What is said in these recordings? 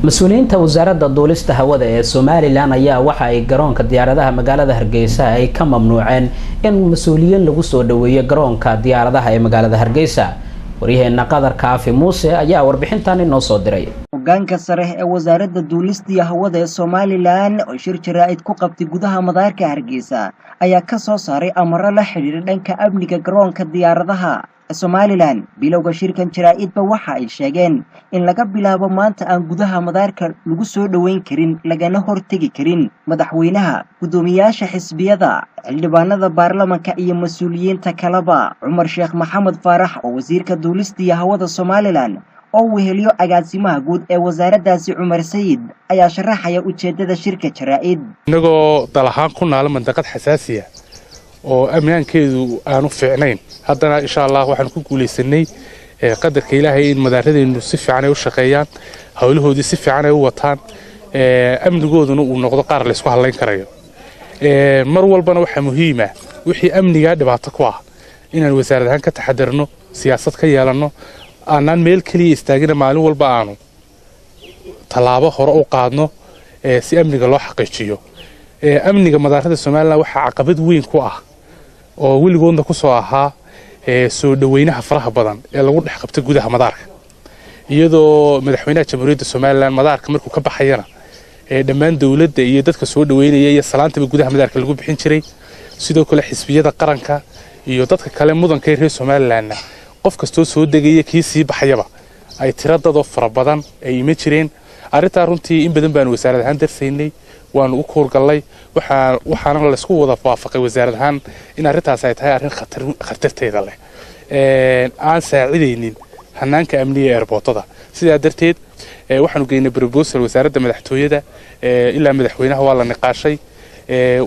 مسؤولينta wasaaradda duulista hawada ee Soomaaliland ayaa waxa ay garoonka diyaaradaha magaalada Hargeysa ay ka mamnuuceen in mas'uuliyiin lagu soo dhaweeyo garoonka diyaaradaha ee magaalada Hargeysa. Wariyaheena Qadar Kaafi Muuse ayaa warbixintan inoo soo diray. Hoggaanka sare ee wasaaradda duulista hawada ee Soomaaliland oo shir jaraa'id ku qabtay gudaha madaarka Hargeysa ayaa ka soo saaray amaro la xiriira dhanka amniga garoonka diyaaradaha Somaliland. Bilowga shirkan jaraa'idba waxa ay sheegeen in laga bilaabo maanta aan gudaha madaarka lagu soo dhaweyn karin lagana hortagi karin madaxweynaha, gudoomiyaasha xisbiyada, xildhibaanada baarlamaanka iyo mas'uuliyiinta kaleba. Cumar Sheekh Maxamed Faarax oo wasiirka duulista hawada Somaliland oo weheliyo agaasimaha guud ee wasaaraddaasi Cumar Sayid ayaa sharaxaya ujeedada shirka jaraa'id. Inagoo dalahaan ku naal mandaqad xasaasiya oo ammaankeedu aanu fiicnayn haddana insha Allah waxaan ku guuleysanay qadarka Ilaahay in madaaradeennu si fiican ay u shaqeeyaan, hawlahoodii si fiican ay u wataan, amnigooduna uu noqdo qaar la isku halayn karayo. Mar walbana waxa muhiim ah wixii amniga dhibaato ku ah inaan wasaaradahan ka taxadarno, siyaasad ka yeelano, aanan meel kaliya istaagina maalin walba aanu talaabo hore u qaadno si amniga loo xaqiijiyo. Amniga madaarada Soomaaliland waxa caqabad weyn ku ah oo weligoodna ku soo ahaa soo dhaweynaha faraha badan ee lagu dhex qabtay gudaha madaarka, iyadoo madaxweynaha jamhuuriyadda Soomaaliland madaarka markuu ka baxayna dhammaan dawladda iyo dadka soo dhaweynaya iyo salaantaba gudaha madaarka lagu bixin jiray. Sidoo kale xisbiyada qaranka iyo dadka kale mudanka reer Soomaaliland qof kastoo soo degaya kii sii baxayaba ay tiradooda fara badan ay ima jireen. Arrinta runtii in badan baan wasaaradahan darsaynay, waan u koorgalay, waxaana la isku wada waafaqay wasaaradahan in arrintaas ay tahay arrin khatarteeda leh aan saacideynin hanaanka amniga ee airportada. Sidaa darteed waxaanu geynay proposal wasaaradda madaxtooyada ilaa madaxweynaha waa la niqaashay,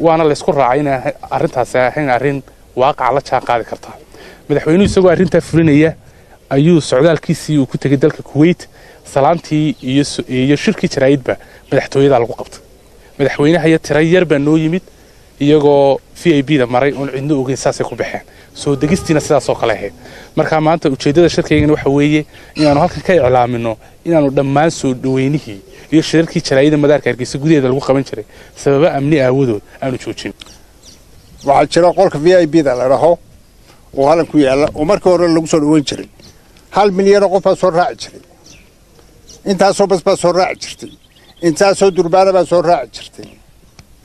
waana la isku raacay in arrintaas ahayn arrin waaqac la jaan qaadi karta. Madaxweynuhu isagoo arrinta fulinaya ayuu socdaalkiisii uu ku tagay dalka Kuwait, salaantii iyo shirkii jaraa'idba madaxtooyada lagu qabtay. madaxweynaha iyo tiro yar baa noo yimid iyagoo VIP-da maray oo cidna ogeyn saasay ku baxeen, soo degistiina sidaas oo kale ahayd. Marka maanta ujeedada shirkaygan waxa weeye inaanu halkan ka iclaamino inaanu dhammaan soo dhaweynihii iyo shirarkii jaraa'idda madaarka Hargeysa gudaheeda lagu qaban jiray sababa amni aawadood aanu joojin. waxaa jira qolka VIP-da la dhaho oo halkan ku yaala oo markii hore lagu soo dhaweyn jiray 1 milyan oo qof soo raaci jiray, intaasoo bas soo raaci jirtay, intaasoo durbaana baa soo raaci jirtay.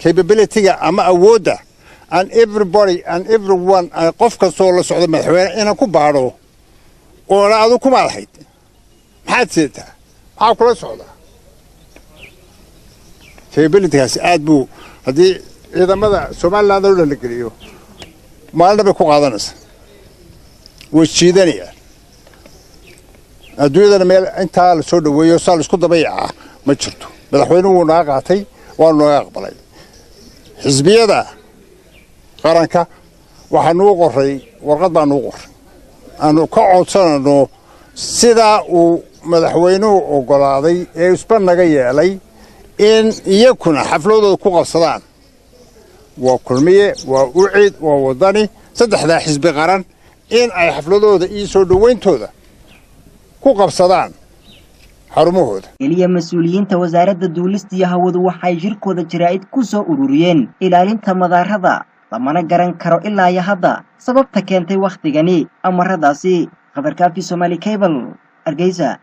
Capability-ga ama awoodda and everybody and everyone qof kastoo la socdo madaxweyne inaan ku baadho oo la adu ku malahayd maxaad seetaa maxaa kula socdaa. Capability-gaas aad buu haddii ciidamada Somaliland oo la geliyo maalin bay ku qaadanaysaa, way jiidanayaan. adduunyada meel inta la soo dhaweeyo saal isku dabayca ma jirto. madaxweynuhu naga qaatay waa noo aqbalay. xisbiyada qaranka waxaan u qoray warqad baan u qoray aanu ka codsanano sida uu madaxweynuhu ogolaaday ee isba naga yeelay in iyakuna xafladooda ku qabsadaan. waa kulmiye, waa ucid, waa wadani, saddexda xisbi qaran in ay xafladooda iyo soo dhaweyntooda ku qabsadaan xarumahooda. Kaliya mas'uuliyiinta wasaaradda duulista hawadu waxay shirkooda jaraa'id ku soo ururiyeen ilaalinta madaarada lamana garan karo ilaa hadda sababta keentay waqtigani amaradaasi. Qadar Kaafi Somali Cable, Hargeysa.